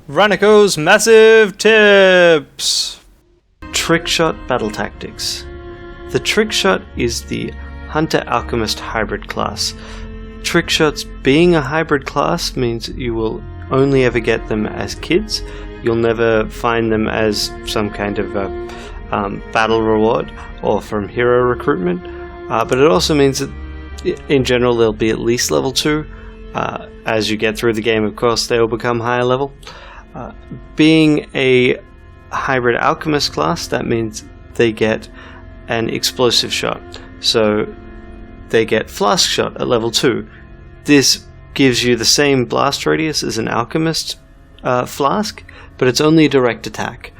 Ranneko's Massive Tips! Trickshot Battle Tactics. The Trickshot is the Hunter-Alchemist hybrid class. Trickshots being a hybrid class means you will only ever get them as kids. You'll never find them as some kind of battle reward or from hero recruitment. But it also means that in general they'll be at least level 2. As you get through the game, of course, they will become higher level. Being a hybrid alchemist class, that means they get an explosive shot. So they get flask shot at level 2. This gives you the same blast radius as an alchemist flask, but it's only a direct attack.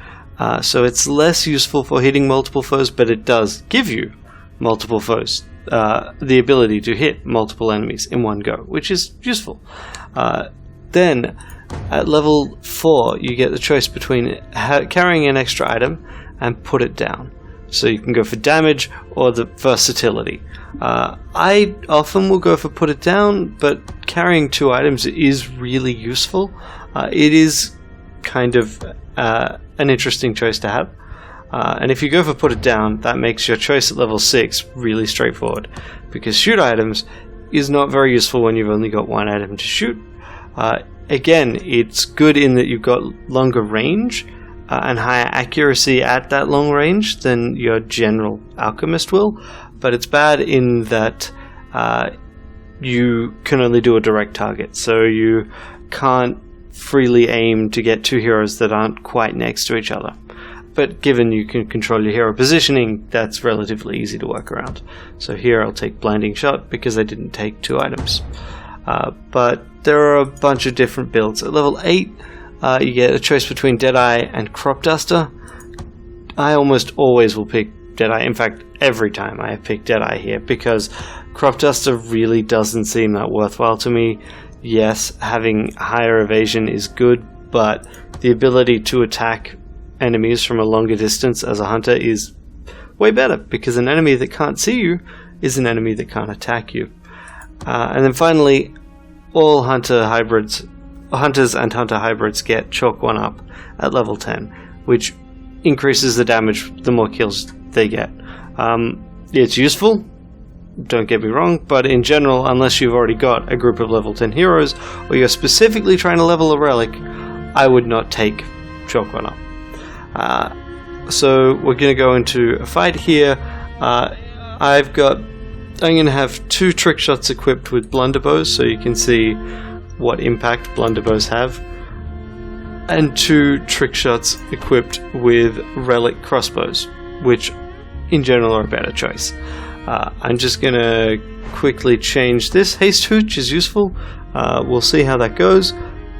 So it's less useful for hitting multiple foes, but it does give you multiple foes. The ability to hit multiple enemies in one go, which is useful. Then, at level 4, you get the choice between carrying an extra item and put it down. So you can go for damage or the versatility. I often will go for put it down, but carrying 2 items is really useful. It is kind of an interesting choice to have. And if you go for put it down, that makes your choice at level 6 really straightforward, because shoot items is not very useful when you've only got 1 item to shoot. Again, it's good in that you've got longer range and higher accuracy at that long range than your general alchemist will, but it's bad in that you can only do a direct target, so you can't freely aim to get 2 heroes that aren't quite next to each other. But given you can control your hero positioning, that's relatively easy to work around. So here I'll take Blinding Shot because I didn't take 2 items. But there are a bunch of different builds. At level 8, you get a choice between Deadeye and Crop Duster. I almost always will pick Deadeye. In fact, every time I have picked Deadeye here, because Crop Duster really doesn't seem that worthwhile to me. Yes, having higher evasion is good, but the ability to attack enemies from a longer distance as a hunter is way better, because an enemy that can't see you is an enemy that can't attack you. And then finally, all hunters and hunter hybrids get Chalk 1 up at level 10, which increases the damage the more kills they get. It's useful, don't get me wrong, but in general, unless you've already got a group of level 10 heroes, or you're specifically trying to level a relic, I would not take Chalk 1 up. So we're going to go into a fight here. I'm going to have 2 trick shots equipped with blunderbows, so you can see what impact blunderbows have, and 2 trick shots equipped with relic crossbows, which in general are a better choice. I'm just going to quickly change this. Haste Hooch is useful. We'll see how that goes,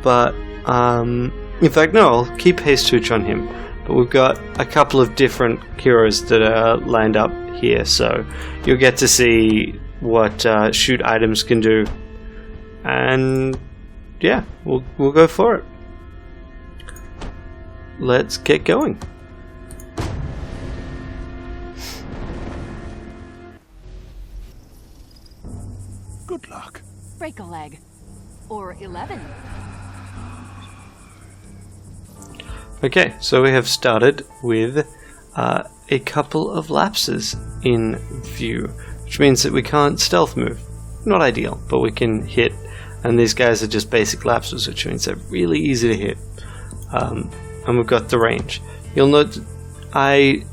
but in fact no, I'll keep Haste Hooch on him. But we've got a couple of different heroes that are lined up here, so you'll get to see what shoot items can do. And yeah, we'll go for it. Let's get going. Good luck. Break a leg. Or 11. Okay, so we have started with a couple of lapses in view, which means that we can't stealth move. Not ideal, but we can hit, and these guys are just basic lapses, which means they're really easy to hit. And we've got the range. You'll note I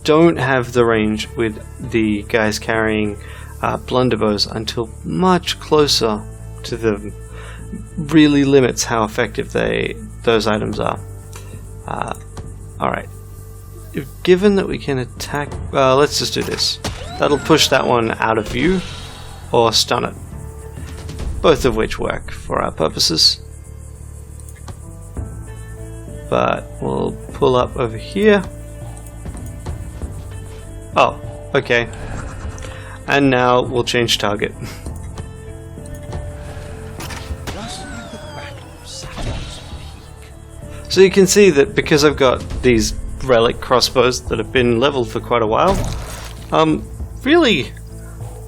don't have the range with the guys carrying blunderbows until much closer to them. Really limits how effective those items are. Alright. Given that we can attack... let's just do this. That'll push that one out of view, or stun it. Both of which work for our purposes. But we'll pull up over here. Oh, okay. And now we'll change target. So you can see that because I've got these relic crossbows that have been leveled for quite a while, really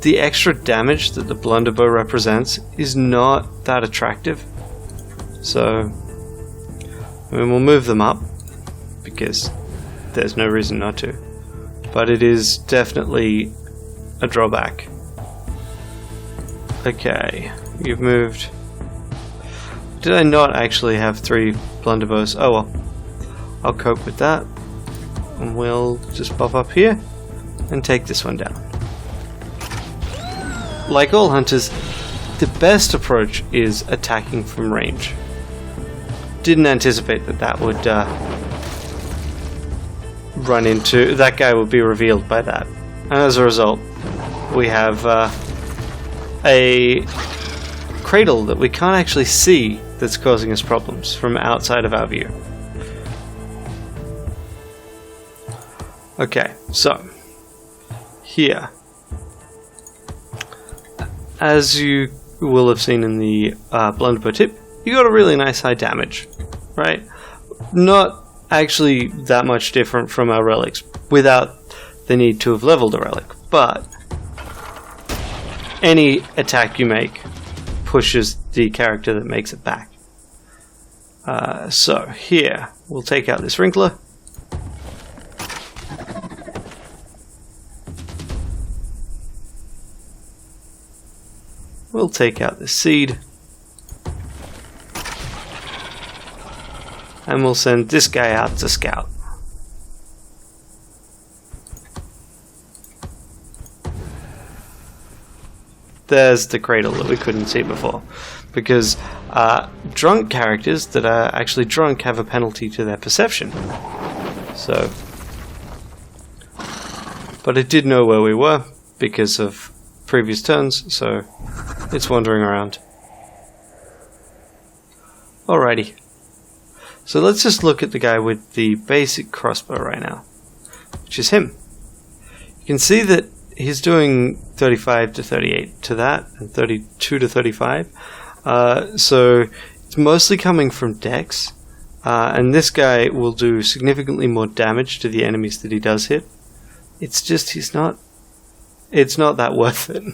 the extra damage that the blunderbow represents is not that attractive. So I mean, we'll move them up because there's no reason not to. But it is definitely a drawback. Okay, you've moved. Did I not actually have 3 blunderbows? Oh well. I'll cope with that. And we'll just pop up here and take this one down. Like all hunters, the best approach is attacking from range. Didn't anticipate that that would run into... that guy would be revealed by that. And as a result, we have a cradle that we can't actually see that's causing us problems from outside of our view. Okay, so here, as you will have seen in the blunderbow tip, you got a really nice high damage, right? Not actually that much different from our relics without the need to have leveled a relic, but any attack you make pushes the character that makes it back. So here, we'll take out this wrinkler. We'll take out the seed. And we'll send this guy out to scout. There's the cradle that we couldn't see before. Because drunk characters that are actually drunk have a penalty to their perception. So, but it did know where we were because of previous turns, so it's wandering around. Alrighty. So let's just look at the guy with the basic crossbow right now, which is him. You can see that he's doing 35 to 38 to that, and 32 to 35. So it's mostly coming from dex, and this guy will do significantly more damage to the enemies that he does hit. It's just it's not that worth it.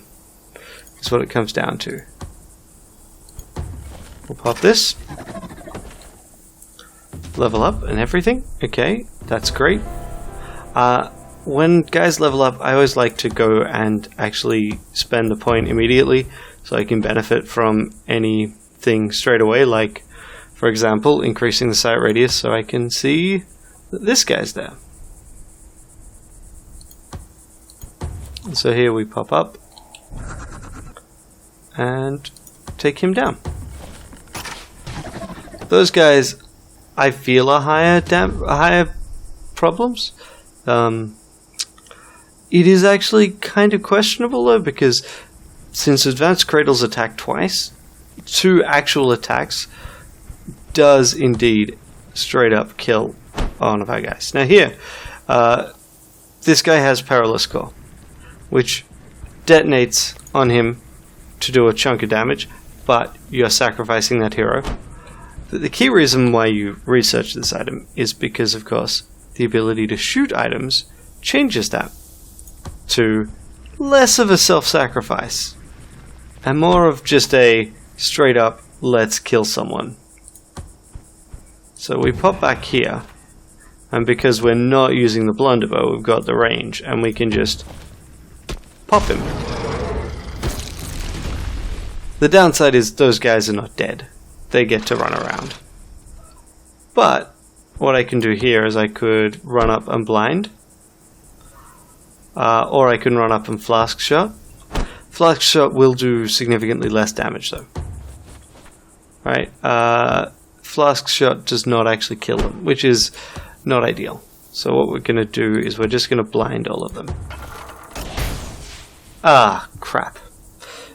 That's what it comes down to. We'll pop this. Level up and everything. Okay, that's great. When guys level up, I always like to go and actually spend the point immediately so I can benefit from anything straight away, like, for example, increasing the sight radius so I can see that this guy's there. And so here we pop up and take him down. Those guys, I feel, are higher problems. It is actually kind of questionable though, because since Advanced Cradles attack twice, 2 actual attacks does indeed straight up kill one of our guys. Now here, this guy has Perilous Core, which detonates on him to do a chunk of damage, but you're sacrificing that hero. The key reason why you research this item is because, of course, the ability to shoot items changes that to less of a self-sacrifice and more of just a straight up let's kill someone. So we pop back here, and because we're not using the blunderbow, we've got the range and we can just pop him. The downside is those guys are not dead. They get to run around. But what I can do here is I could run up and blind. Or I can run up and flask shot. Flask shot will do significantly less damage though. Right? Flask shot does not actually kill them, which is not ideal. So what we're going to do is we're just going to blind all of them. Ah, crap.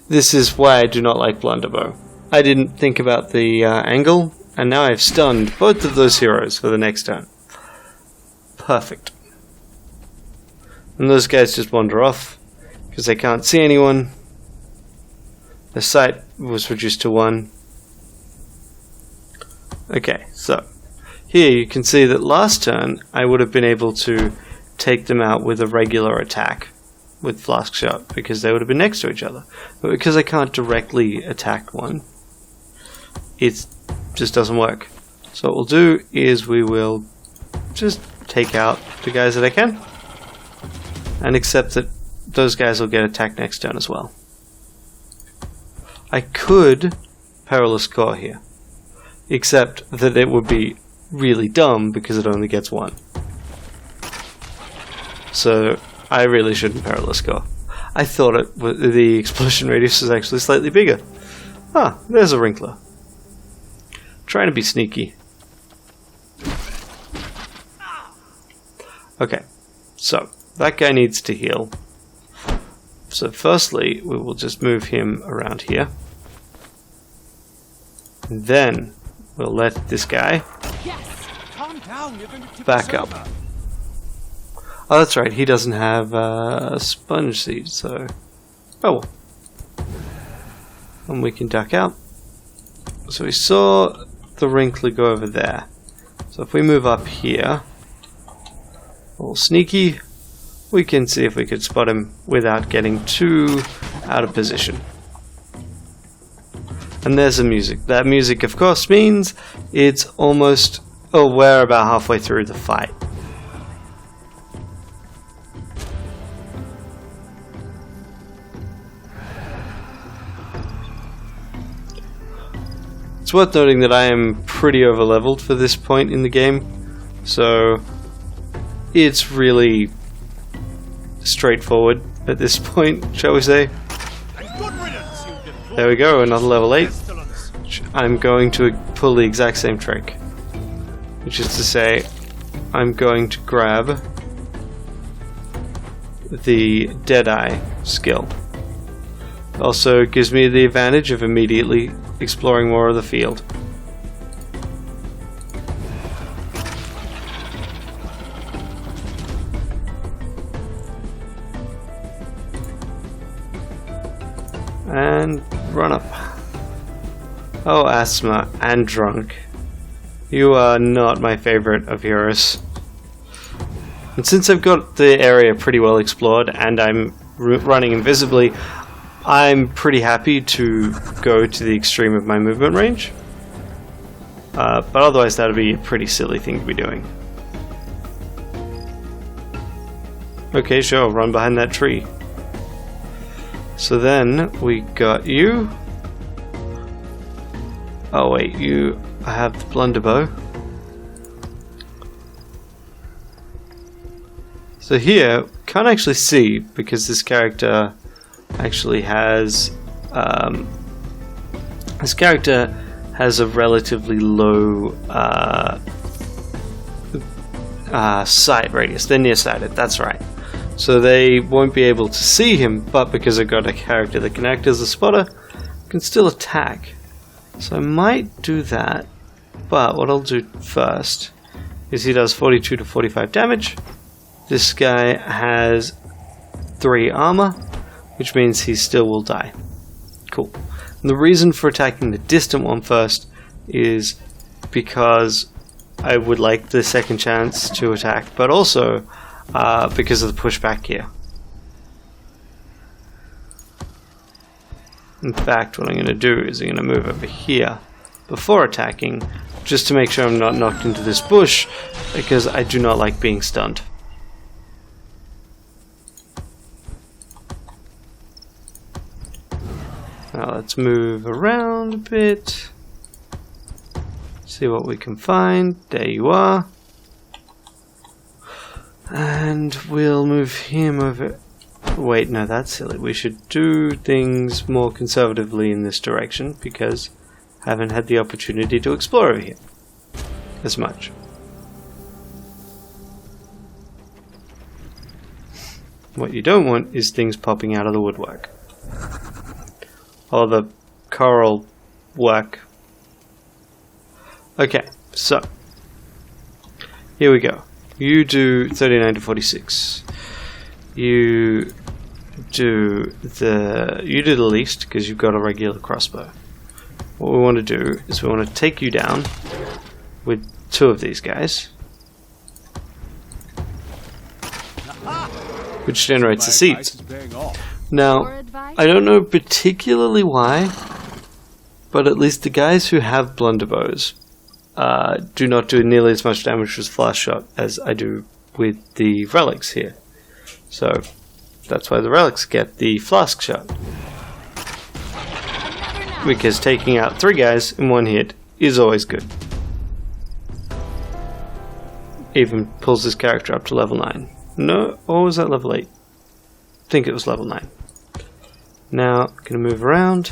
This is why I do not like blunderbow. I didn't think about the angle, and now I've stunned both of those heroes for the next turn. Perfect. And those guys just wander off, because they can't see anyone. Their sight was reduced to 1. Okay, so here you can see that last turn I would have been able to take them out with a regular attack with Flask Shot, because they would have been next to each other. But because I can't directly attack one, it just doesn't work. So what we'll do is we will just take out the guys that I can, and accept that those guys will get attacked next turn as well. I could Perilous Core here, except that it would be really dumb because it only gets one. So I really shouldn't Perilous Core. I thought the explosion radius was actually slightly bigger. Ah, there's a Wrinkler. Trying to be sneaky. Okay, so that guy needs to heal. So firstly, we will just move him around here. And then we'll let this guy back up. Oh, that's right, he doesn't have sponge seed, so... Oh well. And we can duck out. So we saw the Wrinkler go over there. So if we move up here, a little sneaky, we can see if we could spot him without getting too out of position. And there's the music. That music, of course, means it's almost... Oh, we're about halfway through the fight. It's worth noting that I am pretty overleveled for this point in the game, so it's really straightforward at this point, shall we say. There we go, another level 8. I'm going to pull the exact same trick, which is to say, I'm going to grab the Deadeye skill. Also gives me the advantage of immediately exploring more of the field. And run up. Oh, Asthma and Drunk. You are not my favorite of heroes. And since I've got the area pretty well explored and I'm running invisibly, I'm pretty happy to go to the extreme of my movement range. But otherwise that would be a pretty silly thing to be doing. Okay, sure, run behind that tree. So then we got you. Oh wait, you have the blunderbow. So here, can't actually see because this character actually has this character has a relatively low sight radius. They're nearsighted, that's right. So they won't be able to see him, but because I've got a character that can act as a spotter, can still attack. So I might do that, but what I'll do first is he does 42 to 45 damage. This guy has 3 armor, which means he still will die. Cool. And the reason for attacking the distant one first is because I would like the second chance to attack, but also because of the pushback here. In fact, what I'm going to do is I'm going to move over here before attacking, just to make sure I'm not knocked into this bush, because I do not like being stunned. Now let's move around a bit, see what we can find. There you are. And we'll move him over. Wait, no, that's silly. We should do things more conservatively in this direction because I haven't had the opportunity to explore over here as much. What you don't want is things popping out of the woodwork. Or the coral work. Okay, so here we go. You do 39 to 46. You do the least because you've got a regular crossbow. What we want to do is we want to take you down with 2 of these guys, which generates the seeds. Now, I don't know particularly why, but at least the guys who have blunderbows do not do nearly as much damage with Flask Shot as I do with the relics here. So that's why the relics get the Flask Shot. Because taking out 3 guys in 1 hit is always good. Even pulls this character up to level 9. No, or was that level 8? I think it was level 9. Now, gonna move around.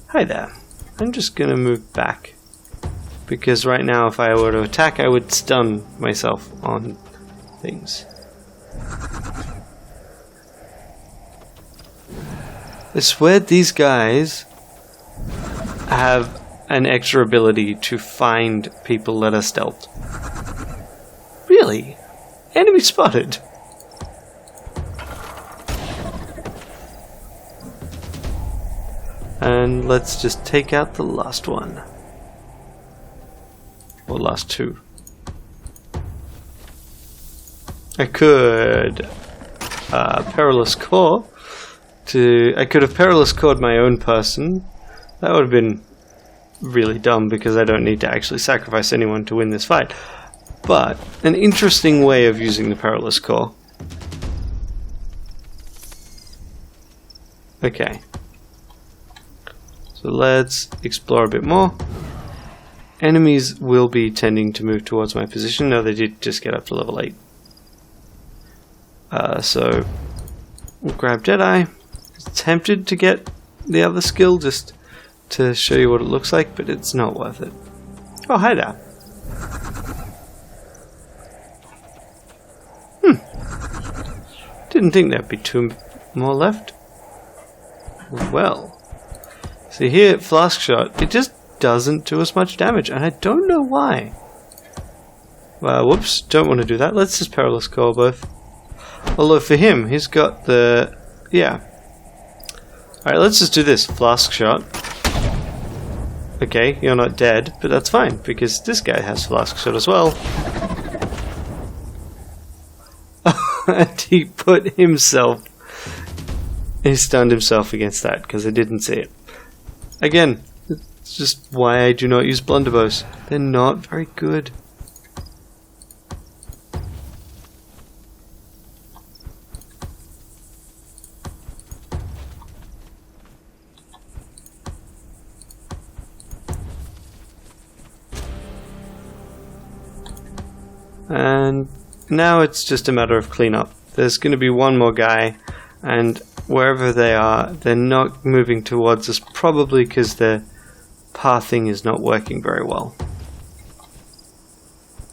Hi there. I'm just gonna move back. Because right now, if I were to attack, I would stun myself on things. I swear these guys have an extra ability to find people that are stealthed. Really? Enemy spotted! And let's just take out the last one. Or last 2. I could Perilous Core I could have Perilous Cored my own person. That would have been really dumb because I don't need to actually sacrifice anyone to win this fight. But an interesting way of using the Perilous Core. Okay. So let's explore a bit more. Enemies will be tending to move towards my position. No, they did just get up to level 8. So we'll grab Deadeye. Tempted to get the other skill just to show you what it looks like, but it's not worth it. Oh, hi there. Didn't think there'd be 2 more left. Well, see here, Flask Shot, it just doesn't do as much damage, and I don't know why. Well, whoops, don't want to do that. Let's just Perilous Core both. Although for him, he's got the... yeah. Alright, let's just do this. Flask Shot. Okay, you're not dead, but that's fine, because this guy has Flask Shot as well. And he put himself... he stunned himself against that, because I didn't see it. Again, it's just why I do not use blunderbows. They're not very good. And now it's just a matter of cleanup. There's going to be one more guy, and wherever they are, they're not moving towards us, probably because their pathing is not working very well.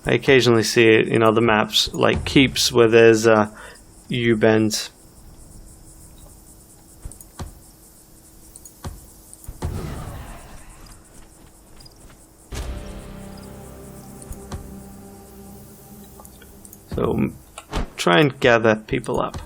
I occasionally see it in other maps, like Keeps, where there's U-bends. So try and gather people up.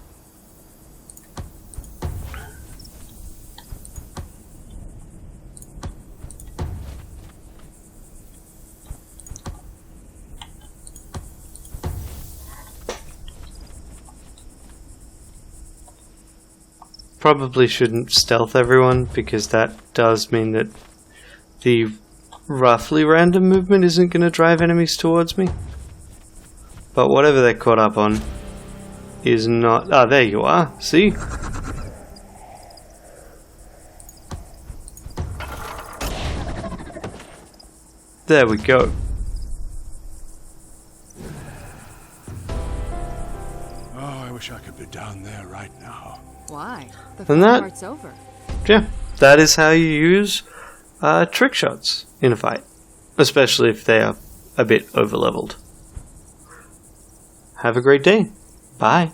Probably shouldn't stealth everyone, because that does mean that the roughly random movement isn't going to drive enemies towards me. But whatever they're caught up on is not... ah, there you are. See? There we go. Oh, I wish I could be down there right now. Why? The And fun that- part's over. Yeah, that is how you use trick shots in a fight. Especially if they are a bit over-leveled. Have a great day. Bye.